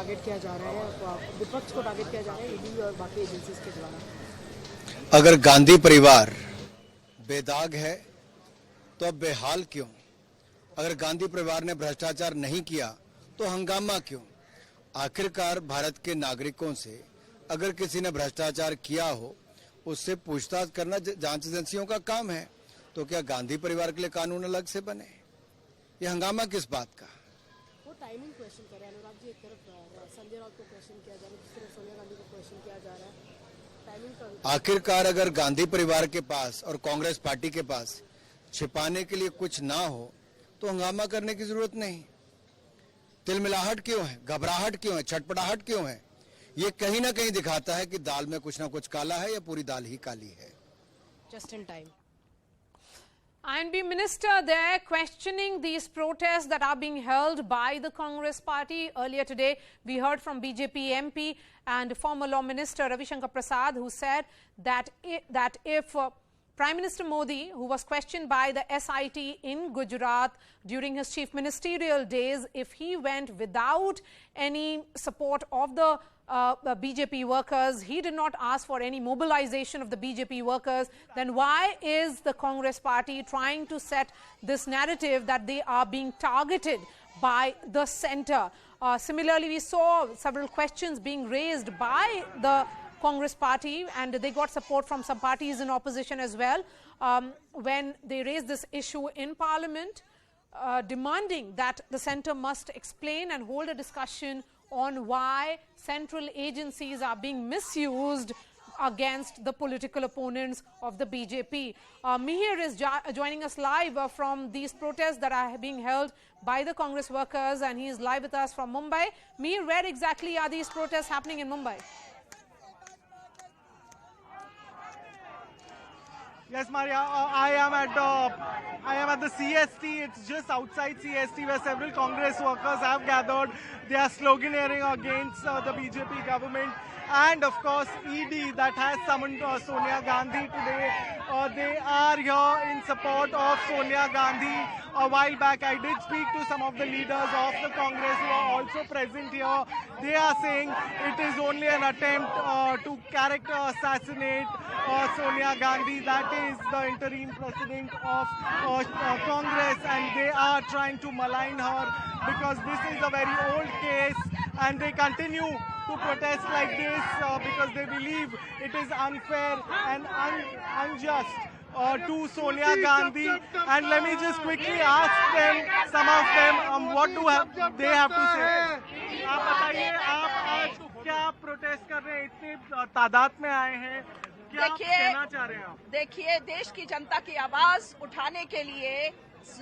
Target किया जा रहा है, विपक्ष को टारगेट किया जा रहा है ईडी और बाकी एजेंसीज के द्वारा। अगर गांधी परिवार बेदाग है तो अब बेहाल क्यों? अगर गांधी परिवार ने भ्रष्टाचार नहीं किया तो हंगामा क्यों? आखिरकार भारत के नागरिकों से अगर किसी ने भ्रष्टाचार किया हो उससे पूछताछ करना जांच एजेंसियों का काम है। तो क्या गांधी परिवार के लिए कानून अलग से बने? ये हंगामा किस बात का? वो टाइमिंग क्वेश्चन कर रहे हैं अनुराग जी। एक तरफ संजय राउत को क्वेश्चन किया जा रहा है, दूसरी तरफ सोनिया गांधी को क्वेश्चन किया जा रहा है। टाइमिंग का आखिरकार अगर गांधी परिवार के पास और कांग्रेस पार्टी के पास छिपाने के लिए कुछ ना हो तो हंगामा करने की जरूरत नहीं। तिलमिलाहट क्यों है? घबराहट क्यों है? छटपटाहट क्यों है? ये कहीं ना कहीं दिखाता है कि दाल में कुछ ना कुछ काला है या पूरी दाल ही काली है। Just in time. INB minister there questioning these protests that are being held by the Congress party. Earlier today, we heard from BJP MP and former Law Minister Ravi Shankar Prasad, who said that if Prime Minister Modi, who was questioned by the SIT in Gujarat during his chief ministerial days, if he went without any support of the BJP workers, he did not ask for any mobilization of the BJP workers, then why is the Congress party trying to set this narrative that they are being targeted by the centre? Similarly, we saw several questions being raised by the Congress party, and they got support from some parties in opposition as well, when they raised this issue in Parliament, demanding that the centre must explain and hold a discussion on why central agencies are being misused against the political opponents of the BJP. Mihir is joining us live from these protests that are being held by the Congress workers, and he is live with us from Mumbai. Mihir, where exactly are these protests happening in Mumbai? Yes, Maria, I am at the CST. It's just outside CST where several Congress workers have gathered. They are sloganeering against the BJP government. And of course, ED that has summoned Sonia Gandhi today. They are here in support of Sonia Gandhi. A while back, I did speak to some of the leaders of the Congress who are also present here. They are saying it is only an attempt to character assassinate Sonia Gandhi. That is the interim president of Congress, and they are trying to malign her because this is a very old case, and they continue to protest like this because they believe it is unfair and unjust to Sonia Gandhi. And let me just quickly ask them, some of them, what do they have to say. आप बताइए, आप आज क्या protest कर रहे हैं? इतनी तादाद में आए हैं, क्या कहना चाह रहे हैं आप? देखिए, देश की जनता की आवाज उठाने के लिए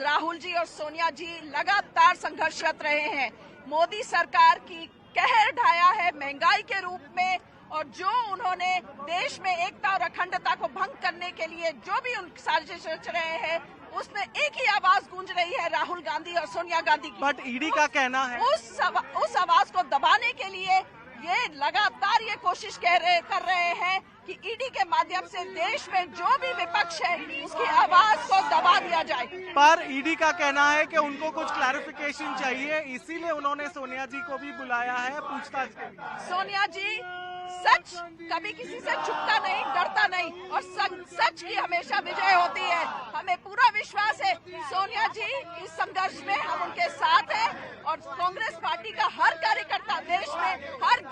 राहुल जी और सोनिया जी लगातार संघर्षरत रहे हैं। मोदी सरकार की कहर ढाया है महंगाई के रूप में, और जो उन्होंने देश में एकता और अखंडता को भंग करने के लिए जो भी उन साजिश रच रहे हैं, उसमें एक ही आवाज गूंज रही है, राहुल गांधी और सोनिया गांधी की। बट ईडी का कहना है उस आवाज को दबाने के लिए ये लगातार ये कोशिश कर रहे हैं कि ईडी के माध्यम से देश में जो भी विपक्ष है उसकी आवाज को दबा दिया जाए। पर ईडी का कहना है कि उनको कुछ क्लैरिफिकेशन चाहिए, इसीलिए उन्होंने सोनिया जी को भी बुलाया है पूछताछ के लिए। सोनिया जी, सच कभी किसी से छुपता नहीं, डरता नहीं, और सच की हमेशा विजय होती है। हमें पूरा विश्वास है सोनिया जी इस संघर्ष में हम उनके साथ हैं, और कांग्रेस पार्टी का हर कार्यकर्ता देश में हर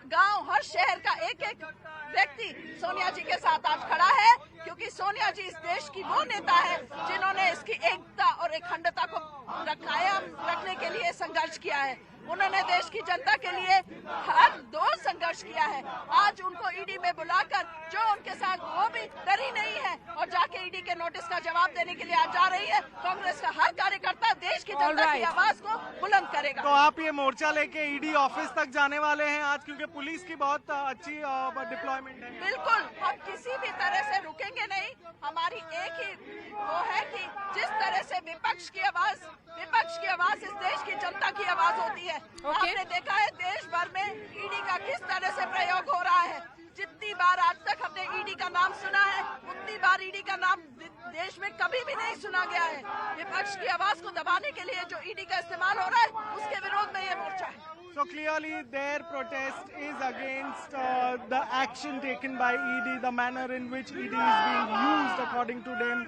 गांव हर शहर का एक एक व्यक्ति सोनिया जी के साथ आज खड़ा है, क्योंकि सोनिया जी इस देश की वो नेता है जिन्होंने इसकी एकता और अखंडता को कायम रखने के लिए संघर्ष किया है। उन्होंने देश की जनता के लिए हर दौर संघर्ष किया है। आज उनको ईडी में बुलाकर जो उनके साथ वो भी डरी नहीं है और जाके ईडी के नोटिस का जवाब देने के लिए आज जा रही है। कांग्रेस का हर कार्यकर्ता देश की जनता की आवाज को बुलंद करेगा। तो आप ये मोर्चा लेके ईडी ऑफिस तक जाने वाले हैं आज, क्योंकि पुलिस की बहुत अच्छी डिप्लॉयमेंट है। बिल्कुल, हम किसी भी तरह से रुकेंगे नहीं। हमारी एक ही वो है कि जिस तरह से विपक्ष की आवाज इस देश की जनता की आवाज होती है। आपने देखा है देश भर में ईडी का किस तरह से प्रयोग हो रहा है। जितनी बार आज तक हमने ईडी का नाम सुना है, उतनी बार ईडी का नाम देश में कभी भी नहीं सुना गया है। विपक्ष की आवाज को दबाने के लिए जो ईडी का इस्तेमाल हो रहा है, उसके विरोध में ये मोर्चा है। तो clearly their protest is against the action taken by ED, the manner in which ED is being used, according to them,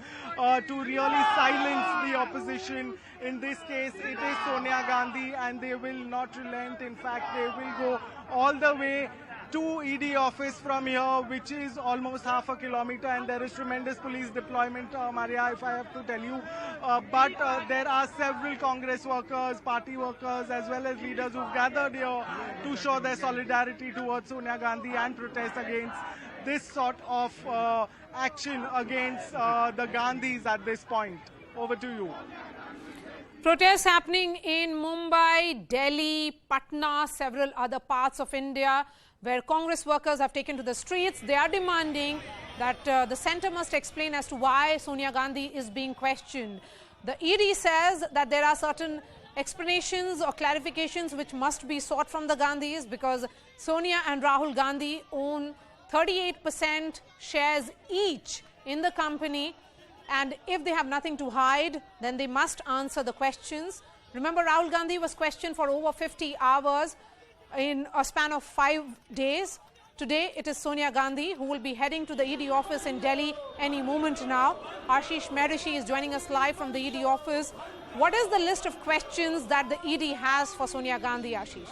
to really silence the opposition. In this case, it is Sonia Gandhi, and they will not relent. In fact, they will go all the way to ED office from here, which is almost half a kilometer, and there is tremendous police deployment, Maria, if I have to tell you. But there are several Congress workers, party workers, as well as leaders who've gathered here to show their solidarity towards Sonia Gandhi and protest against this sort of action against the Gandhis at this point. Over to you. Protests happening in Mumbai, Delhi, Patna, several other parts of India, where Congress workers have taken to the streets. They are demanding that the centre must explain as to why Sonia Gandhi is being questioned. The ED says that there are certain explanations or clarifications which must be sought from the Gandhis, because Sonia and Rahul Gandhi own 38% shares each in the company, and if they have nothing to hide, then they must answer the questions. Remember, Rahul Gandhi was questioned for over 50 hours in a span of 5 days. Today, it is Sonia Gandhi who will be heading to the ED office in Delhi any moment now. Ashish Merishi is joining us live from the ED office. What is the list of questions that the ED has for Sonia Gandhi, Ashish?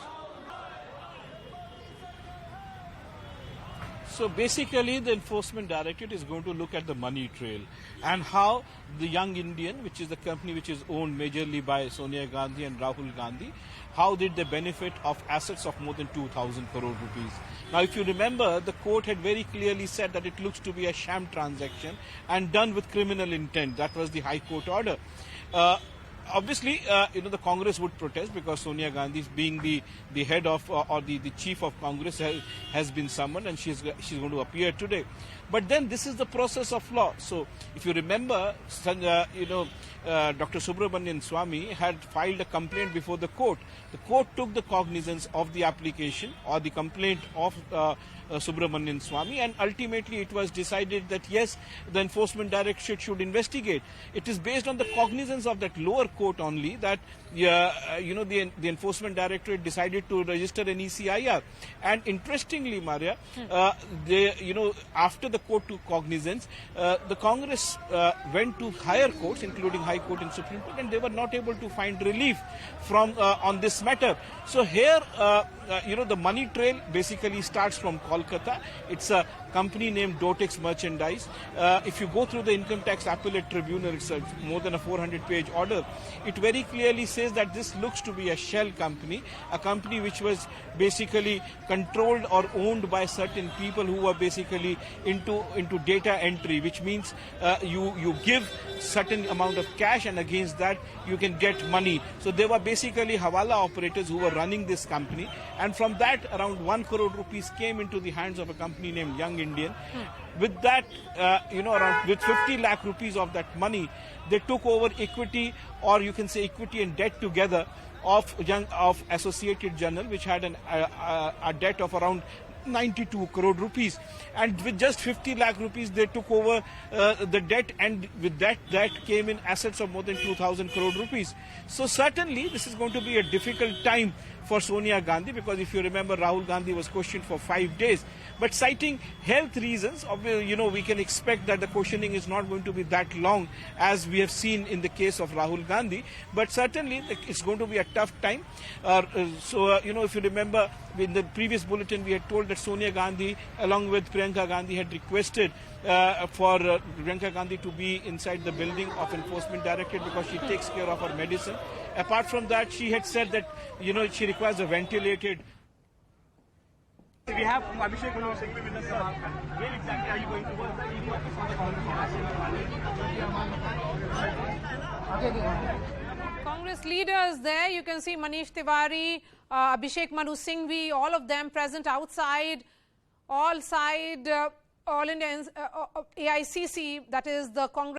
So basically, the Enforcement Directorate is going to look at the money trail and how the Young Indian, which is the company which is owned majorly by Sonia Gandhi and Rahul Gandhi, how did they benefit of assets of more than 2,000 crore rupees. Now, if you remember, the court had very clearly said that it looks to be a sham transaction and done with criminal intent. That was the High Court order. Obviously, the Congress would protest because Sonia Gandhi, being the head of or the chief of Congress, has been summoned, and she's going to appear today. But then this is the process of law. So if you remember, Dr. Subramanian Swamy had filed a complaint before the court. The court took the cognizance of the application or the complaint of Subramanian Swamy, and ultimately it was decided that yes, the Enforcement Directorate should investigate. It is based on the cognizance of that lower court only that the Enforcement Directorate decided to register an ECIR. And interestingly, Maria, after the court took cognizance, the Congress went to higher courts, including High Court and Supreme Court, and they were not able to find relief from on this matter. So here, the money trail basically starts from Kolkata. It's a company named Dotex Merchandise. If you go through the Income Tax Appellate Tribunal, it's more than a 400-page order. It very clearly says that this looks to be a shell company, a company which was basically controlled or owned by certain people who were basically into data entry, which means you give certain amount of cash, and against that you can get money. So they were basically Hawala operators who were running this company, and from that around 1 crore rupees came into the hands of a company named Young Indian. With that, with 50 lakh rupees of that money, they took over equity, or you can say equity and debt together, of Associated Journal, which had a debt of around 92 crore rupees, and with just 50 lakh rupees they took over the debt, and with that came in assets of more than 2,000 crore rupees. So certainly this is going to be a difficult time for Sonia Gandhi, because if you remember, Rahul Gandhi was questioned for 5 days, but citing health reasons, we can expect that the questioning is not going to be that long as we have seen in the case of Rahul Gandhi, but certainly it's going to be a tough time. If you remember, in the previous bulletin we had told that Sonia Gandhi along with Priyanka Gandhi had requested for Priyanka Gandhi to be inside the building of Enforcement Directorate because she takes care of her medicine. Apart from that, she had said that she requires a ventilated. We have Abhishek Manu with us. Where exactly are you going to work? Congress leaders there. You can see Manish Tiwari, Abhishek Manu Singhvi, all of them present outside, all India AICC, that is the Congress.